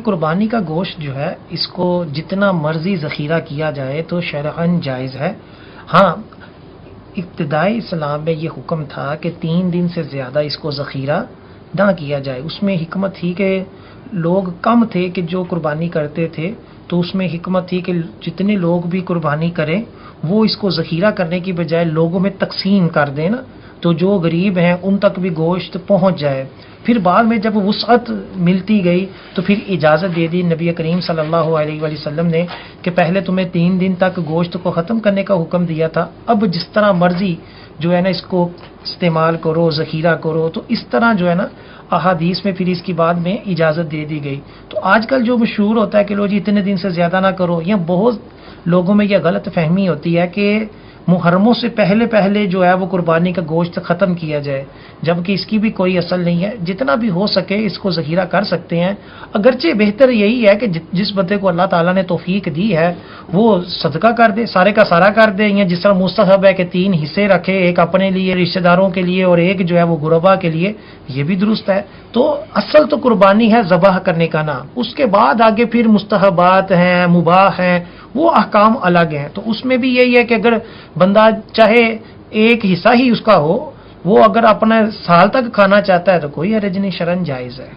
قربانی کا گوشت جو ہے اس کو جتنا مرضی ذخیرہ کیا جائے تو شرعاً جائز ہے۔ ہاں، ابتدائی اسلام میں یہ حکم تھا کہ 3 دن سے زیادہ اس کو ذخیرہ نہ کیا جائے۔ اس میں حکمت تھی کہ لوگ کم تھے کہ جو قربانی کرتے تھے، تو اس میں حکمت تھی کہ جتنے لوگ بھی قربانی کریں وہ اس کو ذخیرہ کرنے کی بجائے لوگوں میں تقسیم کر دیں نا، تو جو غریب ہیں ان تک بھی گوشت پہنچ جائے۔ پھر بعد میں جب وسعت ملتی گئی تو پھر اجازت دے دی نبی کریم صلی اللہ علیہ وآلہ وسلم نے کہ پہلے تمہیں 3 دن تک گوشت کو ختم کرنے کا حکم دیا تھا، اب جس طرح مرضی جو ہے نا اس کو استعمال کرو، ذخیرہ کرو، تو اس طرح جو ہے نا احادیث میں پھر اس کی بعد میں اجازت دے دی گئی۔ تو آج کل جو مشہور ہوتا ہے کہ لو جی اتنے دن سے زیادہ نہ کرو، یا بہت لوگوں میں یہ غلط فہمی ہوتی ہے کہ محرموں سے پہلے پہلے جو ہے وہ قربانی کا گوشت ختم کیا جائے، جبکہ اس کی بھی کوئی اصل نہیں ہے۔ جتنا بھی ہو سکے اس کو ذخیرہ کر سکتے ہیں، اگرچہ بہتر یہی ہے کہ جس بندے کو اللہ تعالیٰ نے توفیق دی ہے وہ صدقہ کر دے، سارے کا سارا کر دے، یا جس طرح مستحب ہے کہ 3 حصے رکھے، ایک اپنے لیے، رشتہ داروں کے لیے، اور ایک جو ہے وہ غربا کے لیے، یہ بھی درست ہے۔ تو اصل تو قربانی ہے ذبح کرنے کا نام، اس کے بعد آگے پھر مستحبات ہیں، مباح ہیں، وہ احکام الگ ہیں۔ تو اس میں بھی یہی ہے کہ اگر بندہ چاہے ایک حصہ ہی اس کا ہو، وہ اگر اپنا سال تک کھانا چاہتا ہے تو کوئی حرج نہیں، شرعاً جائز ہے۔